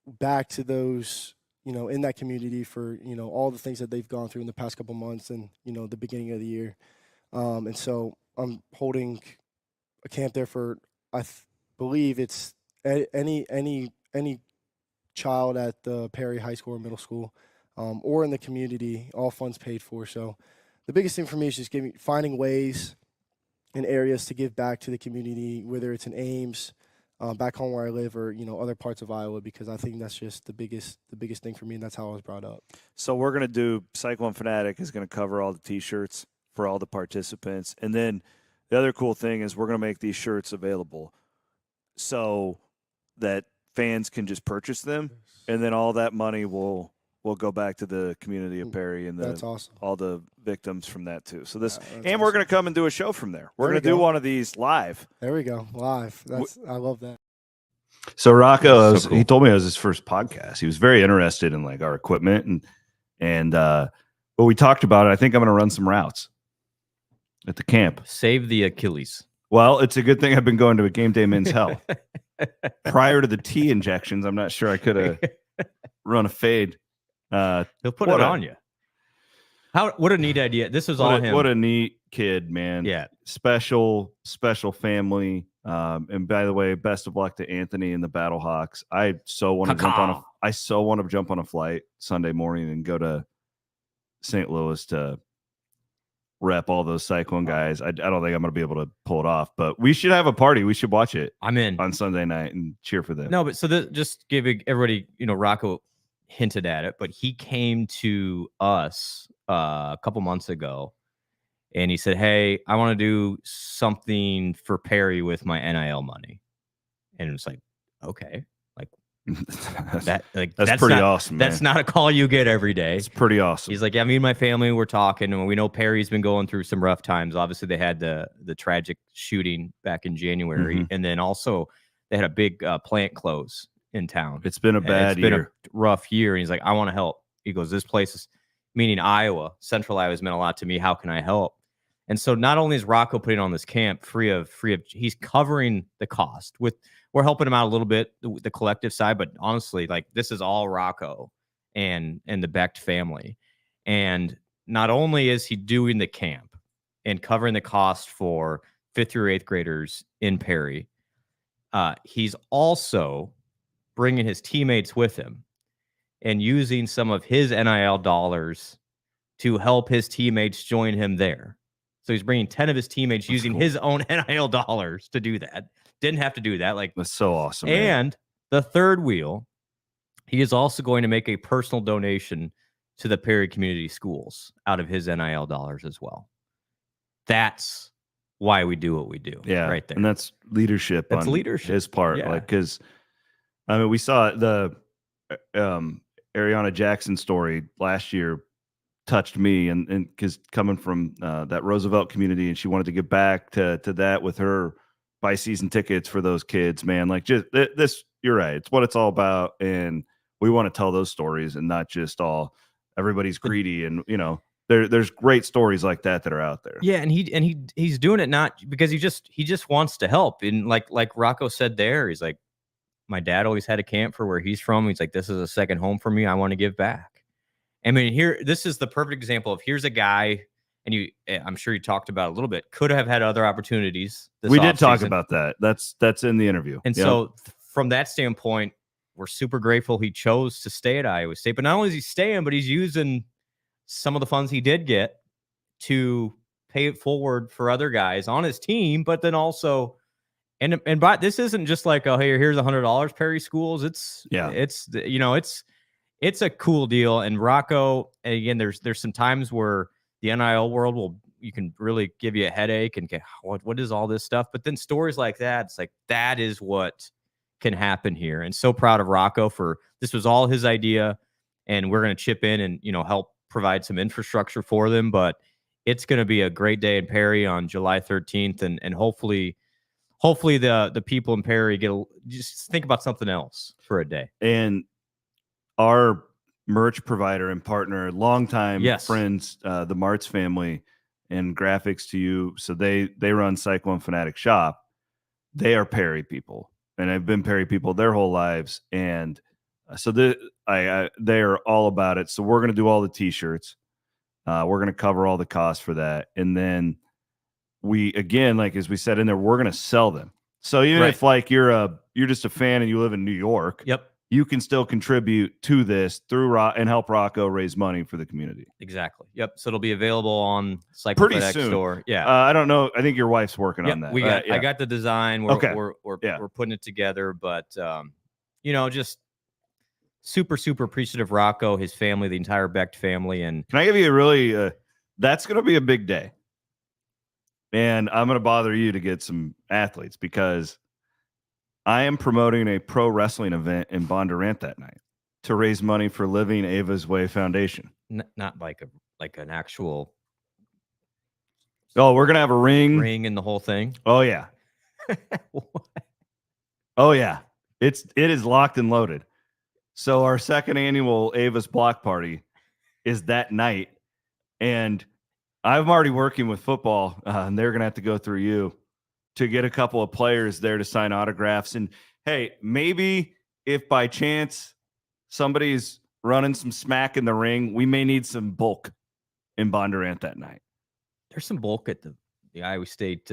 Speaker 6: back to those, in that community for, all the things that they've gone through in the past couple months and, the beginning of the year. And so I'm holding a camp there for, I believe it's any child at the Perry High School or middle school, or in the community, all funds paid for. So the biggest thing for me is just finding ways and areas to give back to the community, whether it's in Ames, back home where I live, or other parts of Iowa, because I think that's just the biggest thing for me, and that's how I was brought up.
Speaker 5: So we're going to do Cyclone Fanatic is going to cover all the T-shirts for all the participants, and then the other cool thing is we're going to make these shirts available so that fans can just purchase them, and then all that money will go back to the community of Perry and
Speaker 6: that's awesome.
Speaker 5: All the victims from that too. So this, and
Speaker 6: awesome.
Speaker 5: We're going to come and do a show from there. We're going to do one of these live.
Speaker 6: There we go, live. I love that.
Speaker 2: So Rocco,
Speaker 3: So cool.
Speaker 2: He told me it was his first podcast. He was very interested in like our equipment and but we talked about it. I think I'm going to run some routes at the camp.
Speaker 3: Save the Achilles.
Speaker 2: Well, it's a good thing I've been going to a Game Day Men's Health. Prior to the T injections, I'm not sure I could have run a fade.
Speaker 3: He'll put it on you. What a neat idea. This is all him.
Speaker 2: What a neat kid, man.
Speaker 3: Yeah.
Speaker 2: Special family. And by the way, best of luck to Anthony and the Battlehawks. I so want to jump on a flight Sunday morning and go to St. Louis to rep all those Cyclone guys. I don't think I'm going to be able to pull it off, but we should have a party. We should watch it.
Speaker 3: I'm in
Speaker 2: on Sunday night and cheer for them.
Speaker 3: No, but so just giving everybody, Rocco hinted at it, but he came to us a couple months ago and he said, "Hey, I want to do something for Perry with my NIL money." And it's like, okay, like that's
Speaker 2: pretty awesome.
Speaker 3: That's
Speaker 2: man.
Speaker 3: not a call you get every day.
Speaker 2: It's pretty awesome.
Speaker 3: He's like, "Yeah, me and my family were talking, and we know Perry's been going through some rough times. Obviously, they had the tragic shooting back in January, and then also they had a big plant close in town.
Speaker 2: It's been a bad year.
Speaker 3: Been a rough year." And he's like, "I want to help." He goes, "This place is," meaning Iowa, Central Iowa, has meant a lot to me. How can I help? And so not only is Rocco putting on this camp free of, he's covering the cost we're helping him out a little bit, the collective side, but honestly, like this is all Rocco and the Beck family. And not only is he doing the camp and covering the cost for 5th through 8th graders in Perry, he's also bringing his teammates with him and using some of his NIL dollars to help his teammates join him there. So he's bringing 10 of his teammates using his own NIL dollars to do that. Didn't have to do that. Like,
Speaker 2: that's so awesome.
Speaker 3: And
Speaker 2: man.
Speaker 3: the third wheel, he is also going to make a personal donation to the Perry Community Schools out of his NIL dollars as well. That's why we do what we do.
Speaker 2: Yeah,
Speaker 3: right there.
Speaker 2: And that's leadership.
Speaker 3: That's
Speaker 2: on
Speaker 3: leadership.
Speaker 2: His part.
Speaker 3: Yeah.
Speaker 2: Like, because I mean, we saw the Ariana Jackson story last year touched me, and because coming from that Roosevelt community, and she wanted to give back to that with her buy season tickets for those kids, man. Like, just this, you're right. It's what it's all about, and we want to tell those stories and not just all everybody's greedy. And there's great stories like that are out there.
Speaker 3: Yeah, and he's doing it not because he just wants to help. And like Rocco said there, he's like, my dad always had a camp for where he's from. He's like, this is a second home for me. I want to give back. I mean, this is the perfect example of here's a guy. And I'm sure you talked about it a little bit, could have had other opportunities.
Speaker 2: We did talk about that. That's in the interview.
Speaker 3: And so from that standpoint, we're super grateful he chose to stay at Iowa State. But not only is he staying, but he's using some of the funds he did get to pay it forward for other guys on his team. But then also, and this isn't just like, oh, hey, here's $100 Perry Schools. It's a cool deal. And Rocco, again, there's some times where the NIL world you can really give you a headache and what is all this stuff? But then stories like that, it's like, that is what can happen here. And so proud of Rocco this was all his idea, and we're going to chip in and, help provide some infrastructure for them. But it's going to be a great day in Perry on July 13th. And hopefully the people in Perry just think about something else for a day.
Speaker 2: And our merch provider and partner, longtime friends, the Martz family, and graphics to you. So they run Cyclone Fanatic Shop. They are Perry people, and have been Perry people their whole lives. And so they are all about it. So we're going to do all the t-shirts. We're going to cover all the costs for that. And then as we said in there, we're going to sell them. So even if like you're just a fan and you live in New York, you can still contribute to this through and help Rocco raise money for the community.
Speaker 3: Exactly. Yep. So it'll be available on Cycle
Speaker 2: pretty
Speaker 3: FedEx
Speaker 2: soon.
Speaker 3: Store. Yeah.
Speaker 2: I don't know. I think your wife's working on that.
Speaker 3: I got the design. We're putting it together, but just super, super appreciative of Rocco, his family, the entire Beck family. And
Speaker 2: can I give you a really, that's going to be a big day. And I'm going to bother you to get some athletes because I am promoting a pro wrestling event in Bondurant that night to raise money for Living Ava's Way Foundation.
Speaker 3: Not like an actual.
Speaker 2: Oh, we're going to have a ring
Speaker 3: and the whole thing.
Speaker 2: Oh yeah. Oh yeah. It is locked and loaded. So our second annual Ava's Block Party is that night. And I'm already working with football, and they're going to have to go through you to get a couple of players there to sign autographs. And hey, maybe if by chance somebody's running some smack in the ring, we may need some bulk in Bondurant that night.
Speaker 3: There's some bulk at the Iowa State.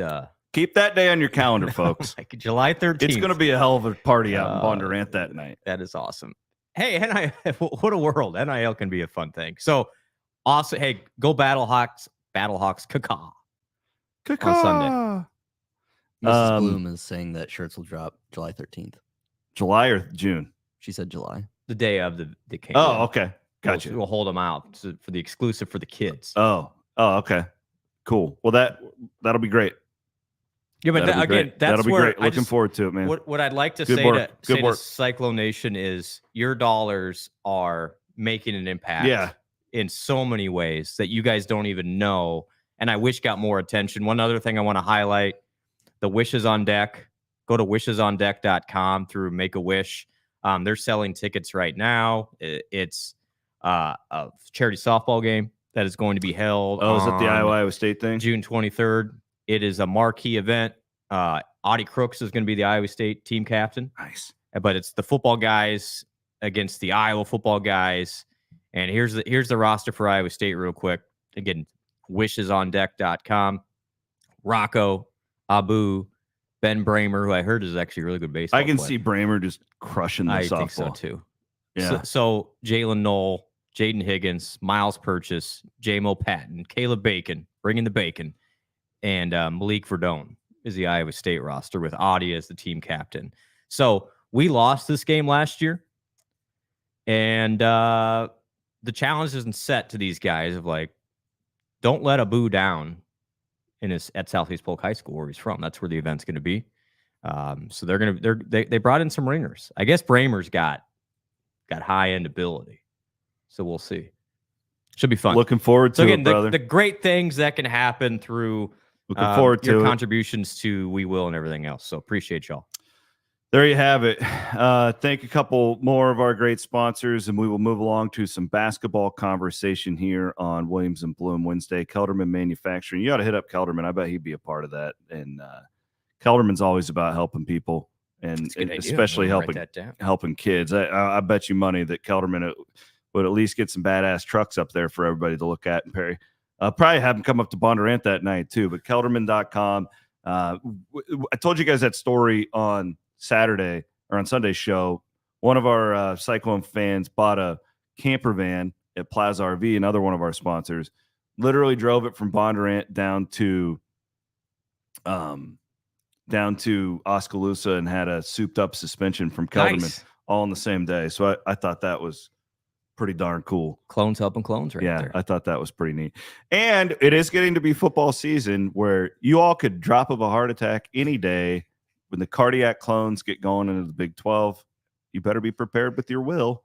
Speaker 2: Keep that day on your calendar, folks.
Speaker 3: Like July 13th.
Speaker 2: It's going to be a hell of a party out in Bondurant that night.
Speaker 3: That is awesome. Hey, NIL, what a world. NIL can be a fun thing. So Also, hey, go Battlehawks, caca on Sunday.
Speaker 7: Mrs. Bloom is saying that shirts will drop July 13th.
Speaker 2: July or June?
Speaker 7: She said July.
Speaker 3: The day of the camp.
Speaker 2: Oh, okay. Gotcha.
Speaker 3: We'll hold them out for the exclusive for the kids.
Speaker 2: Oh, okay. Cool. Well, that'll be great.
Speaker 3: Yeah, but
Speaker 2: that'll be
Speaker 3: where
Speaker 2: great. Looking forward to it, man.
Speaker 3: What I'd like to
Speaker 2: Good
Speaker 3: say
Speaker 2: work.
Speaker 3: to Cyclone Nation is your dollars are making an impact in so many ways that you guys don't even know, and I wish got more attention. One other thing I want to highlight, the Wishes on Deck. Go to wishesondeck.com through Make-A-Wish. They're selling tickets right now. It's a charity softball game that is going to be held.
Speaker 2: Oh, is it the Iowa State thing?
Speaker 3: June 23rd. It is a marquee event. Audie Crooks is going to be the Iowa State team captain.
Speaker 2: Nice.
Speaker 3: But it's the football guys against the Iowa football guys. And here's the roster for Iowa State real quick. Again, wishesondeck.com. Rocco, Abu, Ben Bramer, who I heard is actually a really good baseball
Speaker 2: I can
Speaker 3: player.
Speaker 2: see Bramer just crushing the softball.
Speaker 3: I think so too.
Speaker 2: Yeah.
Speaker 3: So Jalen Knoll, Jaden Higgins, Miles Purchase, J-Mo Patton, Caleb Bacon, bringing the bacon, and Malik Verdone is the Iowa State roster with Audie as the team captain. So we lost this game last year, and the challenge isn't set to these guys of like, don't let Abu down at Southeast Polk High School where he's from. That's where the event's going to be. So they brought in some ringers. I guess Bramer's got high end ability. So we'll see. Should be fun.
Speaker 2: Looking forward to it, brother.
Speaker 3: The great things that can happen through
Speaker 2: looking forward to
Speaker 3: your
Speaker 2: it.
Speaker 3: Contributions to We Will and everything else. So appreciate y'all.
Speaker 2: There you have it. Thank a couple more of our great sponsors, and we will move along to some basketball conversation here on Williams and Blum Wednesday. Kelderman Manufacturing. You ought to hit up Kelderman. I bet he'd be a part of that. And Kelderman's always about helping people, and especially helping kids. I bet you money that Kelderman would at least get some badass trucks up there for everybody to look at in Perry. Probably have them come up to Bondurant that night too. But Kelderman.com. I told you guys that story on Saturday or on Sunday's show. One of our Cyclone fans bought a camper van at Plaza RV, another one of our sponsors. Literally drove it from Bondurant down to Oskaloosa and had a souped up suspension from Kelderman all in the same day. So I thought that was pretty darn cool.
Speaker 3: Clones helping clones right there.
Speaker 2: Yeah, I thought that was pretty neat. And it is getting to be football season where you all could drop of a heart attack any day. When the cardiac clones get going into the Big 12, you better be prepared with your will.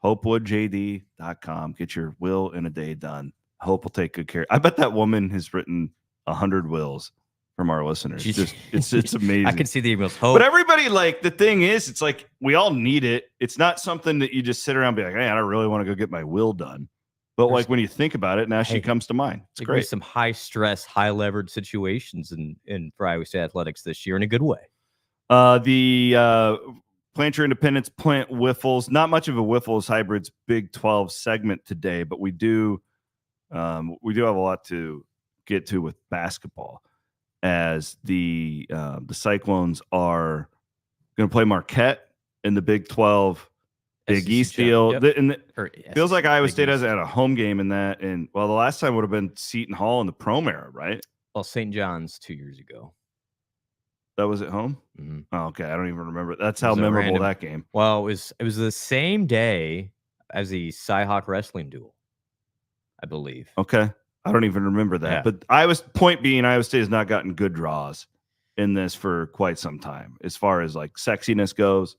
Speaker 2: HopeWoodJD.com. Get your will in a day done. Hope will take good care. I bet that woman has written 100 wills from our listeners. It's amazing.
Speaker 3: I can see the emails. Hope.
Speaker 2: But everybody, like, the thing is, it's like we all need it. It's not something that you just sit around and be like, hey, I don't really want to go get my will done. But like when you think about it, now she comes to mind. It's great.
Speaker 3: Some high stress, high levered situations in for Iowa State athletics this year in a good way.
Speaker 2: The Plant Your Independence Plant Wiffles. Not much of a Wiffles Hybrids Big 12 segment today, but we do have a lot to get to with basketball, as the Cyclones are going to play Marquette in the Big 12 Big East deal. Yep. Feels like Iowa State hasn't had a home game in that. And well, the last time would have been Seton Hall in the Prom era, right?
Speaker 3: Well, St. John's 2 years ago.
Speaker 2: That was at home?
Speaker 3: Mm-hmm.
Speaker 2: Oh, okay. I don't even remember. That's how memorable that game.
Speaker 3: Well, it was the same day as the Cyhawk wrestling duel, I believe.
Speaker 2: Okay. I don't even remember that. Yeah. But Iowa State has not gotten good draws in this for quite some time as far as like sexiness goes.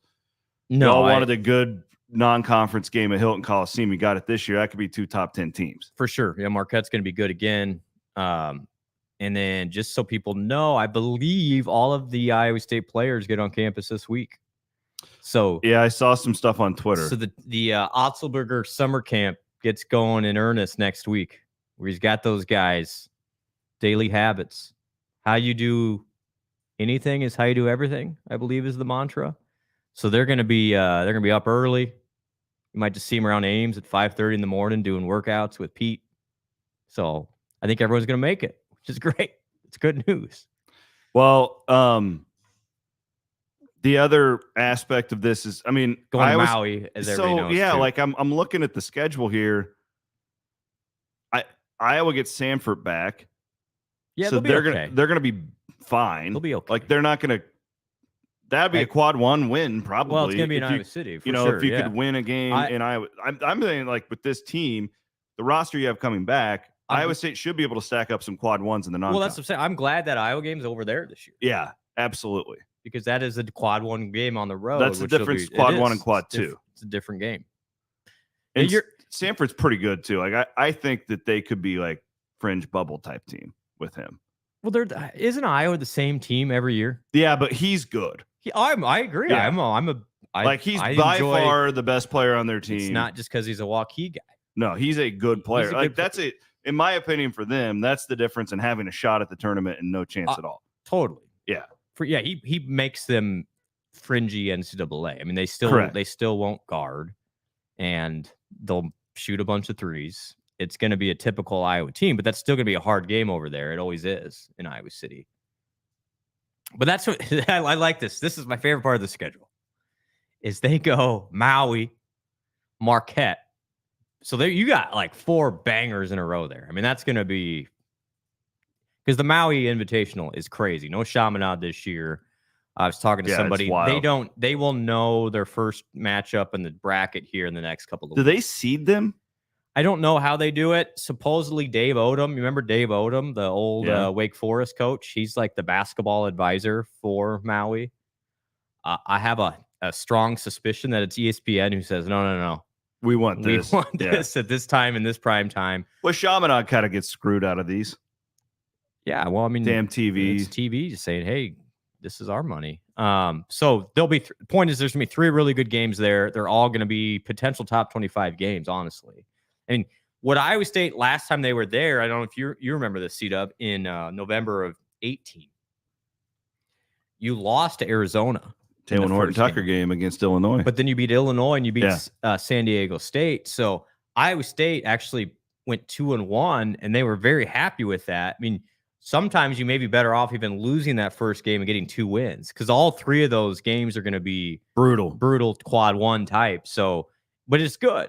Speaker 3: No,
Speaker 2: I wanted a good non-conference game at Hilton Coliseum. You got it this year. That could be 2 top 10 teams.
Speaker 3: For sure. Yeah, Marquette's going to be good again. And then just so people know, I believe all of the Iowa State players get on campus this week. So
Speaker 2: yeah, I saw some stuff on Twitter.
Speaker 3: So the Otzelberger summer camp gets going in earnest next week, where he's got those guys, daily habits. How you do anything is how you do everything, I believe is the mantra. So they're going to be up early. You might just see them around Ames at 5:30 in the morning doing workouts with Pete. So I think everyone's going to make it, which is great. It's good news.
Speaker 2: Well, the other aspect of this is, I mean,
Speaker 3: going to Maui, as everybody knows.
Speaker 2: Yeah, too. Like I'm looking at the schedule here. Iowa gets Sanford back.
Speaker 3: Yeah,
Speaker 2: so
Speaker 3: they're
Speaker 2: gonna be fine.
Speaker 3: They'll be okay.
Speaker 2: Like they're not gonna. That'd be a quad 1 win, probably.
Speaker 3: Well, it's gonna be in Iowa City. For
Speaker 2: sure, if you could win a game in Iowa, I'm saying like with this team, the roster you have coming back, Iowa State should be able to stack up some quad 1s in the non.
Speaker 3: Well, that's what I'm saying. I'm glad that Iowa game's over there this year.
Speaker 2: Yeah, absolutely.
Speaker 3: Because that is a quad 1 game on the road.
Speaker 2: That's the difference. Quad 1 and quad 2.
Speaker 3: It's a different game.
Speaker 2: And Sanford's pretty good too. Like I think that they could be like fringe bubble type team with him.
Speaker 3: Well, isn't Iowa the same team every year?
Speaker 2: Yeah, but he's good.
Speaker 3: I agree.
Speaker 2: Yeah. He's by far the best player on their team.
Speaker 3: It's not just because he's a Waukee guy.
Speaker 2: No, he's a good player. That's it. In my opinion, for them, that's the difference in having a shot at the tournament and no chance at all.
Speaker 3: Totally.
Speaker 2: Yeah.
Speaker 3: He makes them fringy NCAA. I mean, they still won't guard, and they'll shoot a bunch of threes. It's going to be a typical Iowa team, but that's still going to be a hard game over there. It always is in Iowa City. But that's what I like this. This is my favorite part of the schedule. Is they go Maui, Marquette. So there you got like 4 bangers in a row there. I mean, that's going to be because the Maui Invitational is crazy. No Chaminade this year. I was talking to somebody. They will know their first matchup in the bracket here in the next couple of weeks.
Speaker 2: Do they seed them?
Speaker 3: I don't know how they do it. Supposedly Dave Odom, you remember Dave Odom, the old Wake Forest coach? He's like the basketball advisor for Maui. I have a strong suspicion that it's ESPN who says, no.
Speaker 2: We want this.
Speaker 3: We want this at this time in this prime time.
Speaker 2: Well, Chaminade kind of gets screwed out of these.
Speaker 3: Yeah, well, I mean,
Speaker 2: damn TV.
Speaker 3: It's TV just saying, hey, this is our money. So there'll be point is there's gonna be 3 really good games there. They're all gonna be potential top 25 games, honestly. I mean, what Iowa State last time they were there, I don't know if you remember this, C-Dub, in November of 18. You lost to Arizona.
Speaker 2: Taylor Horton-Tucker game against Illinois.
Speaker 3: But then you beat Illinois and you beat San Diego State. So Iowa State actually went 2-1, and they were very happy with that. I mean, sometimes you may be better off even losing that first game and getting 2 wins because all 3 of those games are going to be brutal quad 1 type. So, but it's good.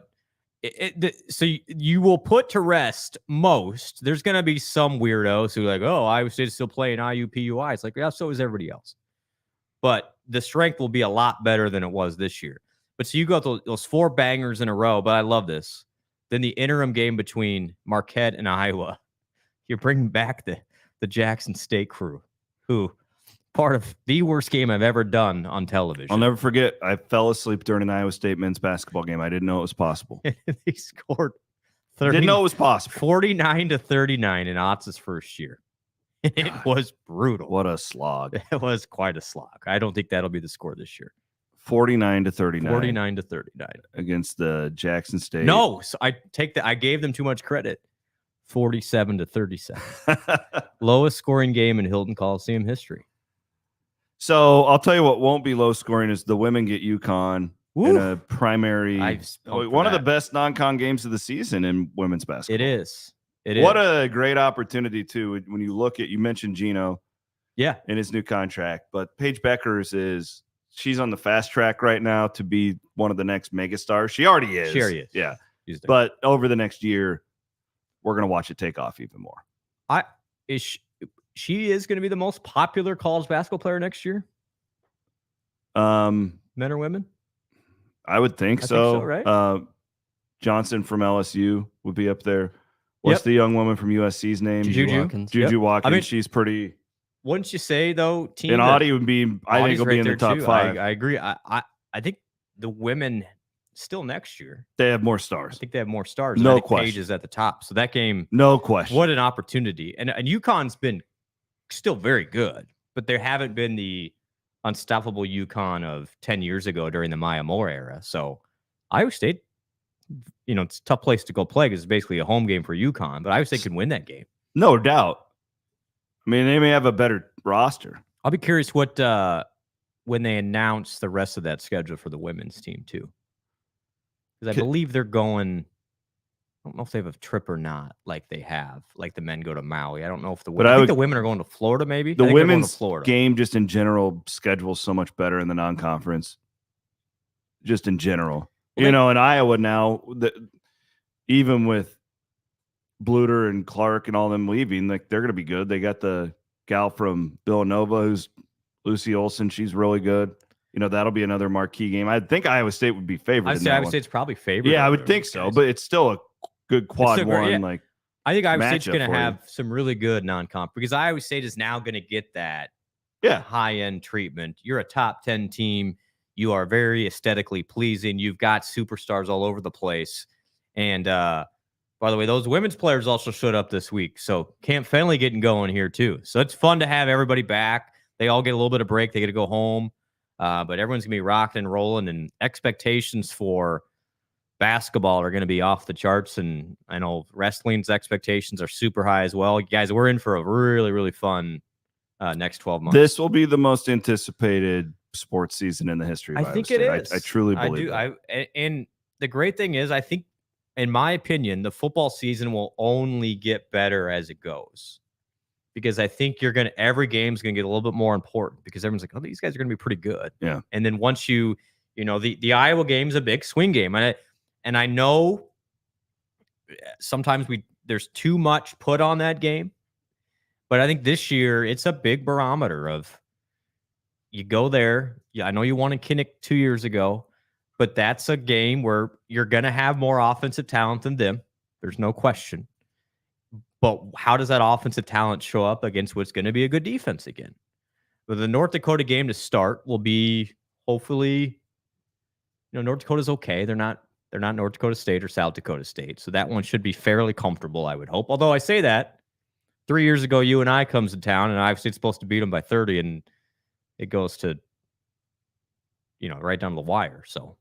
Speaker 3: So you will put to rest most. There's going to be some weirdos who are like, oh, Iowa State is still playing IUPUI. It's like, yeah, so is everybody else. But the strength will be a lot better than it was this year. But so you got those 4 bangers in a row, but I love this. Then the interim game between Marquette and Iowa. You're bringing back the Jackson State crew, who part of the worst game I've ever done on television.
Speaker 2: I'll never forget. I fell asleep during an Iowa State men's basketball game. I didn't know it was possible.
Speaker 3: They scored
Speaker 2: 49-39
Speaker 3: in Otz's first year. It was brutal.
Speaker 2: What a slog.
Speaker 3: It was quite a slog. I don't think that'll be the score this year.
Speaker 2: 49-39.
Speaker 3: 49-39
Speaker 2: against the Jackson State.
Speaker 3: No, so I gave them too much credit. 47-37. Lowest scoring game in Hilton Coliseum history.
Speaker 2: So I'll tell you what won't be low scoring is the women get UConn in a primary. One of the best non-con games of the season in women's basketball.
Speaker 3: It is.
Speaker 2: What a great opportunity too. When you look at, you mentioned Gino,
Speaker 3: in
Speaker 2: his new contract, but Paige Beckers she's on the fast track right now to be one of the next megastars. She already is. Yeah. But over the next year, we're going to watch it take off even more.
Speaker 3: She is going to be the most popular college basketball player next year. Men or women?
Speaker 2: I would think so. Right? Johnson from LSU would be up there. What's the young woman from USC's name? Juju Watkins. I mean, she's pretty.
Speaker 3: Wouldn't you say though? Team
Speaker 2: and Audie would be. I think will be in the top 5.
Speaker 3: I agree. I think the women still next year
Speaker 2: they have more stars.
Speaker 3: I think they have more stars.
Speaker 2: No question.
Speaker 3: Paige is at the top. So that game,
Speaker 2: no question.
Speaker 3: What an opportunity! And UConn's been still very good, but there haven't been the unstoppable UConn of 10 years ago during the Maya Moore era. So Iowa State, it's a tough place to go play because it's basically a home game for UConn, but Iowa State can win that game.
Speaker 2: No doubt. I mean, they may have a better roster.
Speaker 3: I'll be curious what when they announce the rest of that schedule for the women's team too, because I believe they're going. I don't know if they have a trip or not, like they have. Like the men go to Maui. I don't know if the women. I think the women are going to Florida. Maybe
Speaker 2: the women's game, just in general, schedules so much better in the non-conference. Just in general, in Iowa now, even with Bluter and Clark and all them leaving, like they're going to be good. They got the gal from Villanova, who's Lucy Olson. She's really good. You know, that'll be another marquee game. I think Iowa State would be favored.
Speaker 3: I'd say Iowa State's probably favored.
Speaker 2: Yeah, I would think so, but it's still a good quad one.
Speaker 3: Yeah.
Speaker 2: Like,
Speaker 3: I think Iowa State's going to have some really good non-comp because Iowa State is now going to get that high-end treatment. You're a top 10 team. You are very aesthetically pleasing. You've got superstars all over the place. And by the way, those women's players also showed up this week. So Camp Fenley getting going here too. So it's fun to have everybody back. They all get a little bit of break. They get to go home. But everyone's going to be rocking and rolling, and expectations for basketball are going to be off the charts. And I know wrestling's expectations are super high as well. Guys, we're in for a really, really fun next 12 months.
Speaker 2: This will be the most anticipated sports season in the history of
Speaker 3: I think
Speaker 2: Iowa State.
Speaker 3: it is.
Speaker 2: I truly believe that.
Speaker 3: And the great thing is, I think, in my opinion, the football season will only get better as it goes. Because I think every game's going to get a little bit more important because everyone's like, oh, these guys are going to be pretty good.
Speaker 2: Yeah.
Speaker 3: And then once the Iowa game's a big swing game. And I know sometimes there's too much put on that game. But I think this year it's a big barometer of you go there. Yeah, I know you won in Kinnick 2 years ago, but that's a game where you're going to have more offensive talent than them. There's no question. But how does that offensive talent show up against what's going to be a good defense again? But the North Dakota game to start will be hopefully, North Dakota's okay. They're not North Dakota State or South Dakota State. So that one should be fairly comfortable, I would hope. Although I say that 3 years ago, UNI comes to town and Iowa State's supposed to beat them by 30 and it goes to, right down to the wire. So,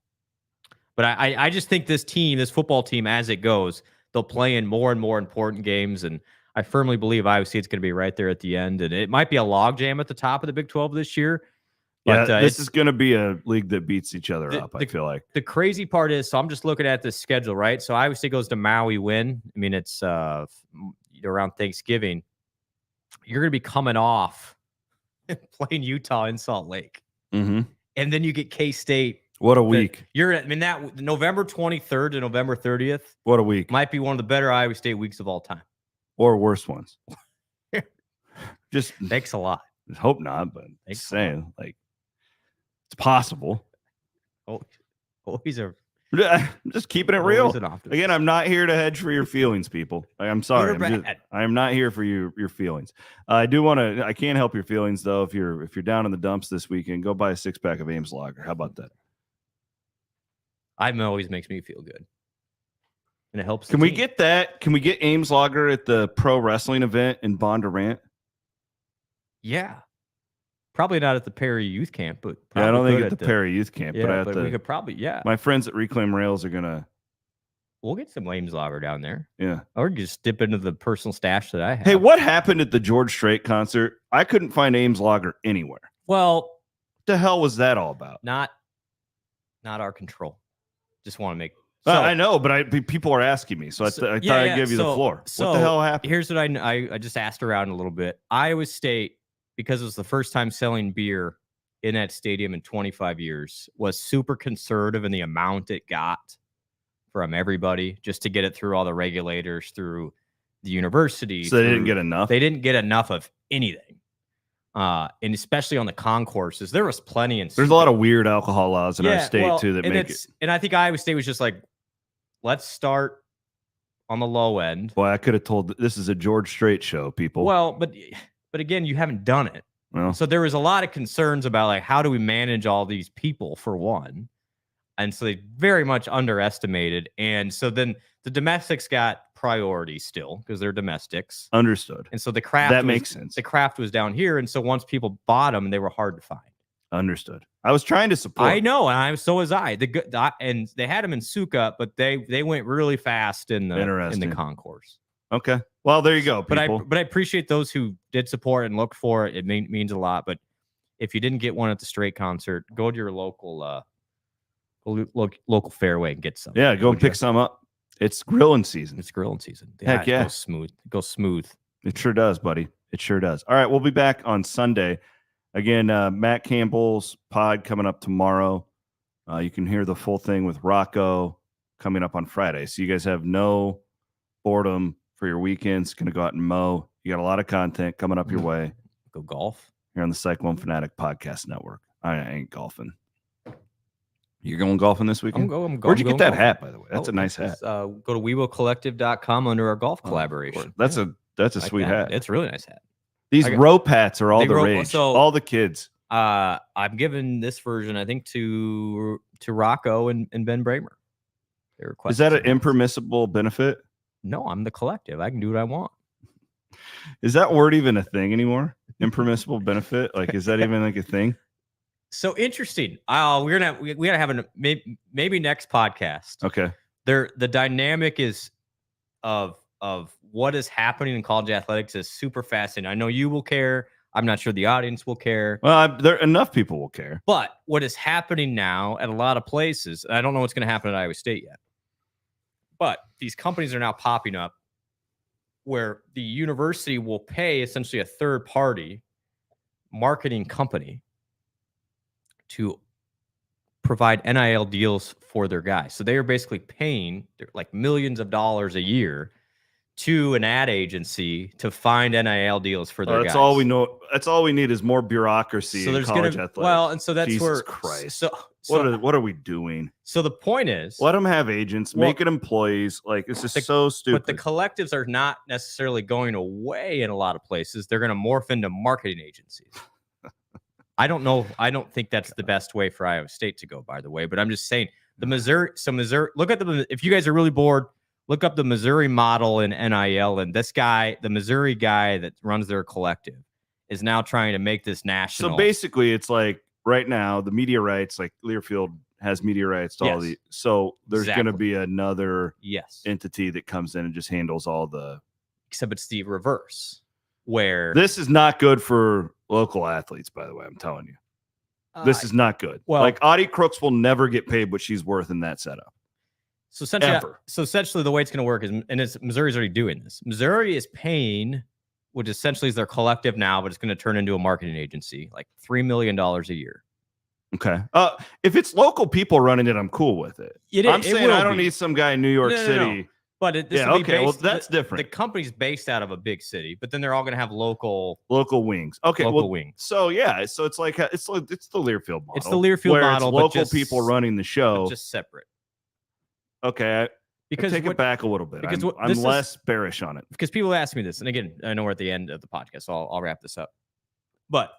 Speaker 3: but I just think this football team, as it goes, they'll play in more and more important games, and I firmly believe Iowa State's going to be right there at the end. And it might be a logjam at the top of the Big 12 this year. But,
Speaker 2: this is going to be a league that beats each other up, I feel like.
Speaker 3: The crazy part is, so I'm just looking at this schedule, right? So Iowa State goes to Maui, win. I mean, it's around Thanksgiving. You're going to be coming off playing Utah in Salt Lake.
Speaker 2: Mm-hmm.
Speaker 3: And then you get K-State.
Speaker 2: What a week.
Speaker 3: That November 23rd to November 30th.
Speaker 2: What a week.
Speaker 3: Might be one of the better Iowa State weeks of all time.
Speaker 2: Or worse ones. Just
Speaker 3: thanks a lot.
Speaker 2: Hope not, but just saying, like, it's possible.
Speaker 3: Always are.
Speaker 2: I'm just keeping it real. Again, I'm not here to hedge for your feelings, people. I'm sorry. I am not here for your feelings. I can't help your feelings though. If you're down in the dumps this weekend, go buy a 6-pack of Ames Lager. How about that?
Speaker 3: It always makes me feel good. And it helps.
Speaker 2: Can we get that? Can we get Ames Lager at the pro wrestling event in Bondurant?
Speaker 3: Yeah. Probably not at the Perry Youth Camp, but
Speaker 2: I don't think at the Perry Youth Camp.
Speaker 3: Yeah, but we could probably, my
Speaker 2: friends at Reclaim Rails are gonna.
Speaker 3: We'll get some Ames Lager down there.
Speaker 2: Yeah,
Speaker 3: or just dip into the personal stash that I have.
Speaker 2: Hey, what happened at the George Strait concert? I couldn't find Ames Lager anywhere.
Speaker 3: Well,
Speaker 2: what the hell was that all about?
Speaker 3: Not our control. Just want to make.
Speaker 2: I know, but people are asking me, so I thought I'd give you the floor.
Speaker 3: So
Speaker 2: what the hell happened?
Speaker 3: Here's what I just asked around a little bit. Iowa State, because it was the first time selling beer in that stadium in 25 years, was super conservative in the amount it got from everybody just to get it through all the regulators, through the university.
Speaker 2: So they didn't get enough?
Speaker 3: They didn't get enough of anything. And especially on the concourses, there was plenty.
Speaker 2: There's a lot of weird alcohol laws in our state, too, that make it.
Speaker 3: And I think Iowa State was just like, let's start on the low end.
Speaker 2: Boy, I could have told this is a George Strait show, people.
Speaker 3: Well, but again, you haven't done it.
Speaker 2: Well,
Speaker 3: so there was a lot of concerns about, like, how do we manage all these people, for one? And so they very much underestimated. And so then the domestics got priority still because they're domestics.
Speaker 2: Understood.
Speaker 3: And so the craft
Speaker 2: makes sense.
Speaker 3: The craft was down here. And so once people bought them, they were hard to find.
Speaker 2: Understood. I was trying to support.
Speaker 3: I know, and so was I. And they had them in Suka, but they went really fast in the concourse.
Speaker 2: Okay. Well, there you go, people.
Speaker 3: But I appreciate those who did support and looked for it. It means a lot. But if you didn't get one at the Strait concert, go to your local Fairway and get some.
Speaker 2: Yeah, go and pick some up. It's grilling season.
Speaker 3: Heck yeah. It goes smooth.
Speaker 2: It sure does, buddy. It sure does. All right, we'll be back on Sunday. Again, Matt Campbell's pod coming up tomorrow. You can hear the full thing with Rocco coming up on Friday. So you guys have no boredom for your weekends. Going to go out and mow. You got a lot of content coming up your way.
Speaker 3: Go golf.
Speaker 2: Here on the Cyclone Fanatic Podcast Network. I ain't golfing. You're going golfing this weekend? Where'd you get that hat, by the way? That's a nice hat.
Speaker 3: Go to WeWillCollective.com under our golf collaboration.
Speaker 2: That's a sweet hat.
Speaker 3: It's a really nice hat.
Speaker 2: These rope hats are all the rage.
Speaker 3: So,
Speaker 2: all the kids.
Speaker 3: I'm giving this version, I think, to Rocco and Ben Bramer.
Speaker 2: Is that an impermissible benefit?
Speaker 3: No, I'm the collective. I can do what I want.
Speaker 2: Is that word even a thing anymore? Impermissible benefit? Like, is that even like a thing?
Speaker 3: So interesting. We gotta have a maybe next podcast.
Speaker 2: Okay.
Speaker 3: The dynamic is of what is happening in college athletics is super fascinating. I know you will care. I'm not sure the audience will care.
Speaker 2: Well, enough people will care.
Speaker 3: But what is happening now at a lot of places, I don't know what's going to happen at Iowa State yet. But these companies are now popping up where the university will pay essentially a third party marketing company to provide NIL deals for their guys. So they are basically paying like millions of dollars a year to an ad agency to find NIL deals for their guys.
Speaker 2: That's all we know. That's all we need is more bureaucracy in college athletics.
Speaker 3: Well, and so that's
Speaker 2: Jesus
Speaker 3: where
Speaker 2: Christ.
Speaker 3: So
Speaker 2: what are we doing?
Speaker 3: So the point is,
Speaker 2: let them have agents, make it employees. Like, it's just so stupid.
Speaker 3: But the collectives are not necessarily going away in a lot of places. They're going to morph into marketing agencies. I don't know. I don't think that's the best way for Iowa State to go, by the way. But I'm just saying Missouri. Look at if you guys are really bored, look up the Missouri model in NIL. And this guy, the Missouri guy that runs their collective, is now trying to make this national.
Speaker 2: So basically, it's like right now, the media rights, like Learfield has media rights to all the. So there's going to be another entity that comes in and just handles all the.
Speaker 3: Except it's the reverse, where
Speaker 2: this is not good for local athletes. By the way, I'm telling you, this is not good.
Speaker 3: Well,
Speaker 2: like Audie Crooks will never get paid what she's worth in that setup.
Speaker 3: So essentially, the way it's going to work is, and Missouri's already doing this. Missouri is paying, which essentially is their collective now, but it's going to turn into a marketing agency, like $3 million a year.
Speaker 2: Okay. If it's local people running it, I'm cool with it. I'm saying I don't need some guy in New York City.
Speaker 3: No. But
Speaker 2: well, that's different.
Speaker 3: The company's based out of a big city, but then they're all going to have local
Speaker 2: wings. Okay, wings. So so it's like it's the Learfield model.
Speaker 3: It's the Learfield model,
Speaker 2: it's local people running the show,
Speaker 3: just separate.
Speaker 2: Okay, because take it back a little bit. Because I'm less bearish on it.
Speaker 3: Because people ask me this, and again, I know we're at the end of the podcast, so I'll wrap this up. But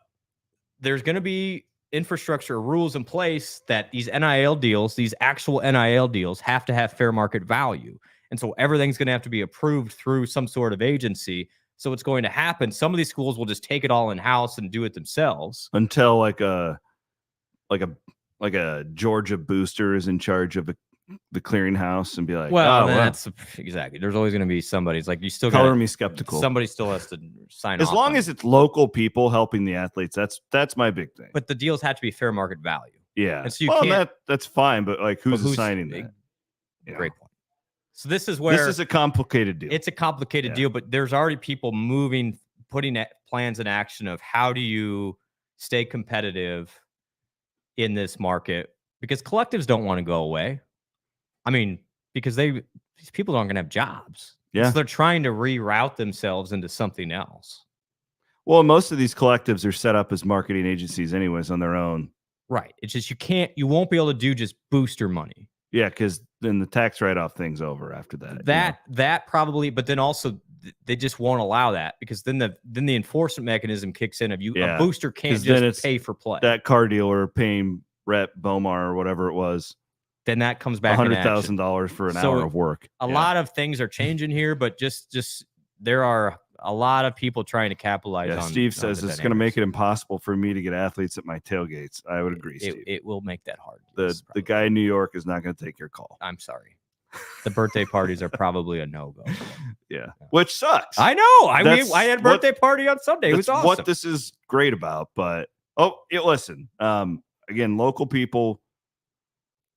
Speaker 3: there's going to be infrastructure rules in place that these NIL deals, these actual NIL deals, have to have fair market value. And so everything's going to have to be approved through some sort of agency. So what's going to happen, some of these schools will just take it all in-house and do it themselves.
Speaker 2: Until like a Georgia booster is in charge of the clearinghouse and be like,
Speaker 3: that's exactly. There's always going to be somebody. It's like you still
Speaker 2: color me skeptical.
Speaker 3: Somebody still has to sign off.
Speaker 2: As long as it's local people helping the athletes, that's my big thing.
Speaker 3: But the deals have to be fair market value.
Speaker 2: Yeah.
Speaker 3: And so
Speaker 2: that's fine, but like who's assigning that?
Speaker 3: Great point. So this is where
Speaker 2: this is a complicated deal.
Speaker 3: It's a complicated deal, but there's already people putting plans in action of how do you stay competitive in this market, because collectives don't want to go away. I mean, because these people aren't going to have jobs.
Speaker 2: Yeah.
Speaker 3: So they're trying to reroute themselves into something else.
Speaker 2: Well, most of these collectives are set up as marketing agencies anyways on their own.
Speaker 3: Right. It's just you won't be able to do just booster money.
Speaker 2: Yeah, because then the tax write-off thing's over after that.
Speaker 3: That probably, but then also they just won't allow that, because then the enforcement mechanism kicks in of a booster can't just pay for play.
Speaker 2: That car dealer paying Rhett Bomar or whatever it was.
Speaker 3: Then that comes back
Speaker 2: $100,000 for an hour of work.
Speaker 3: A lot of things are changing here, but just there are a lot of people trying to capitalize on.
Speaker 2: Steve says it's going to make it impossible for me to get athletes at my tailgates. I would agree, Steve.
Speaker 3: It will make that hard.
Speaker 2: The guy in New York is not going to take your call.
Speaker 3: I'm sorry. The birthday parties are probably a no-go.
Speaker 2: Yeah, which sucks.
Speaker 3: I know. I had a birthday party on Sunday. It was awesome.
Speaker 2: What this is great about, but listen. Again, local people.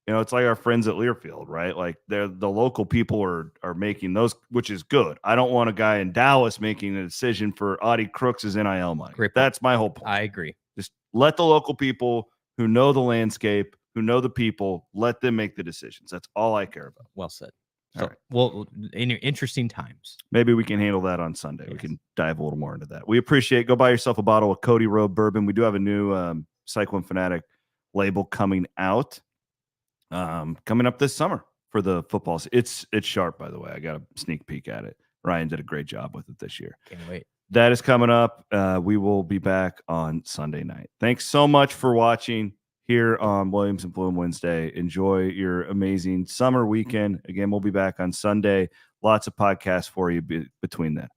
Speaker 2: It's like our friends at Learfield, right? Like the local people are making those, which is good. I don't want a guy in Dallas making a decision for Audie Crooks' NIL money. That's my whole point.
Speaker 3: I agree.
Speaker 2: Just let the local people who know the landscape, who know the people, let them make the decisions. That's all I care about.
Speaker 3: Well said. So,
Speaker 2: All right.
Speaker 3: well, interesting times.
Speaker 2: Maybe we can handle that on Sunday. We
Speaker 3: Yes.
Speaker 2: can dive a little more into that. We appreciate. Go buy yourself a bottle of Cody Road bourbon. We do have a new Cyclone Fanatic label coming out, coming up this summer for the football. It's sharp, by the way. I got a sneak peek at it. Ryan did a great job with it this year.
Speaker 3: Can't wait.
Speaker 2: That is coming up. We will be back on Sunday night. Thanks so much for watching here on Williams and Blum Wednesday. Enjoy your amazing summer weekend. Again, we'll be back on Sunday. Lots of podcasts for you between then.